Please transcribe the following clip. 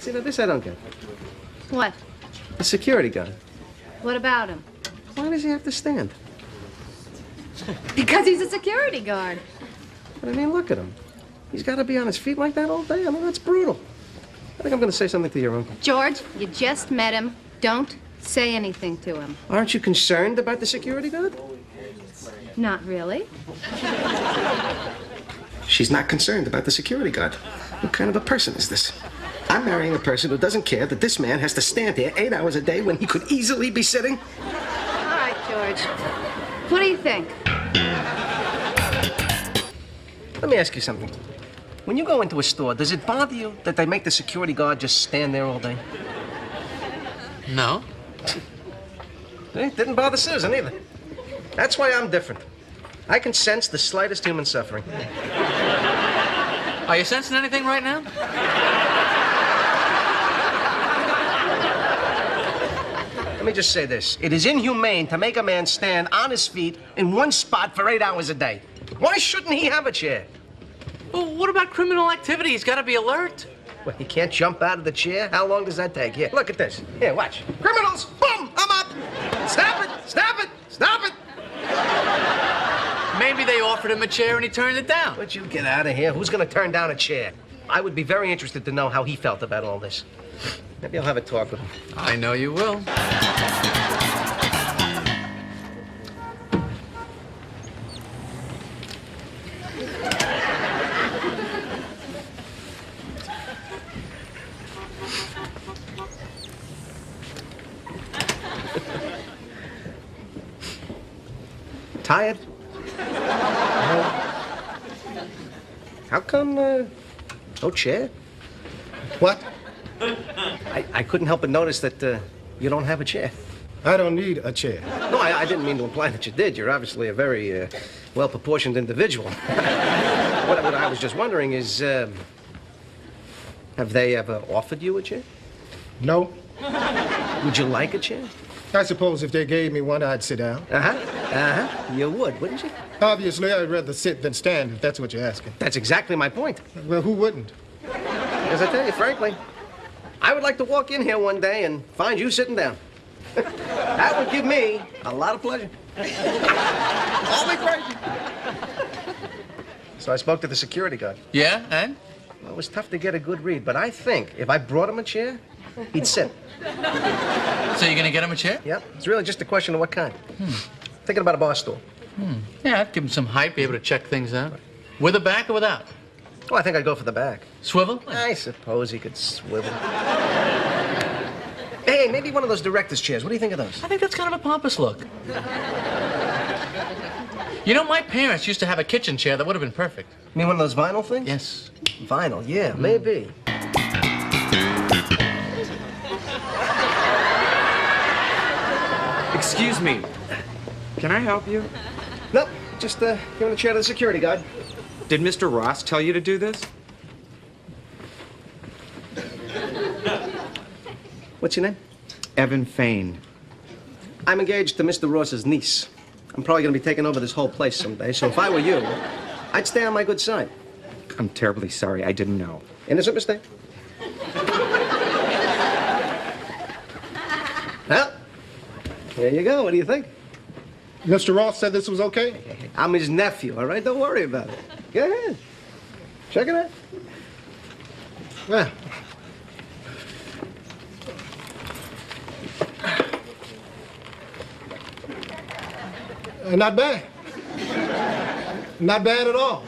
See, now this I don't get. What? The security guard. What about him? Why does he have to stand? Because he's a security guard. But I mean, look at him. He's got to be on his feet like that all day. I mean, that's brutal. I think I'm going to say something to your uncle. George, you just met him. Don't say anything to him. Aren't you concerned about the security guard? Not really. She's not concerned about the security guard. What kind of a person is this? I'm marrying a person who doesn't care that this man has to stand here 8 hours a day when he could easily be sitting. All right, George. What do you think? Let me ask you something. When you go into a store, does it bother you that they make the security guard just stand there all day? No. It didn't bother Susan either. That's why I'm different. I can sense the slightest human suffering. Are you sensing anything right now? Let me just say this. It is inhumane to make a man stand on his feet in one spot for 8 hours a day. Why shouldn't he have a chair? Well, what about criminal activity? He's got to be alert. Well, he can't jump out of the chair? How long does that take? Here, look at this. Here, watch. Criminals! Boom! I'm up! Stop it! Stop it! Stop it! Maybe they offered him a chair and he turned it down. Would you get out of here? Who's going to turn down a chair? I would be very interested to know how he felt about all this. Maybe I'll have a talk with him. I know you will. Tired? How come, no chair? What? I couldn't help but notice that, you don't have a chair. I don't need a chair. No, I didn't mean to imply that you did. You're obviously a very, well-proportioned individual. What I was just wondering is, have they ever offered you a chair? No. Would you like a chair? I suppose if they gave me one, I'd sit down. You would, wouldn't you? Obviously, I'd rather sit than stand, if that's what you're asking. That's exactly my point. Well, who wouldn't? As I tell you, frankly, I would like to walk in here one day and find you sitting down. That would give me a lot of pleasure. All be crazy. So I spoke to the security guard. Yeah, and? Well, it was tough to get a good read, but I think if I brought him a chair, he'd sit. So you're going to get him a chair? Yep. It's really just a question of what kind. Thinking about a bar stool. Yeah, I'd give him some height, be able to check things out. With a back or without? Oh, I think I'd go for the back. Swivel? I suppose he could swivel. Hey, maybe one of those director's chairs. What do you think of those? I think that's kind of a pompous look. You know, my parents used to have a kitchen chair that would have been perfect. You mean one of those vinyl things? Yes. Vinyl, yeah, maybe. Excuse me. Can I help you? Nope, just giving a chair to the security guard. Did Mr. Ross tell you to do this? What's your name? Evan Fain. I'm engaged to Mr. Ross's niece. I'm probably going to be taking over this whole place someday, so if I were you, I'd stay on my good side. I'm terribly sorry. I didn't know. Innocent mistake. Well, there you go. What do you think? Mr. Ross said this was okay? I'm his nephew, all right? Don't worry about it. Go ahead. Check it out. Well, not bad. Not bad at all.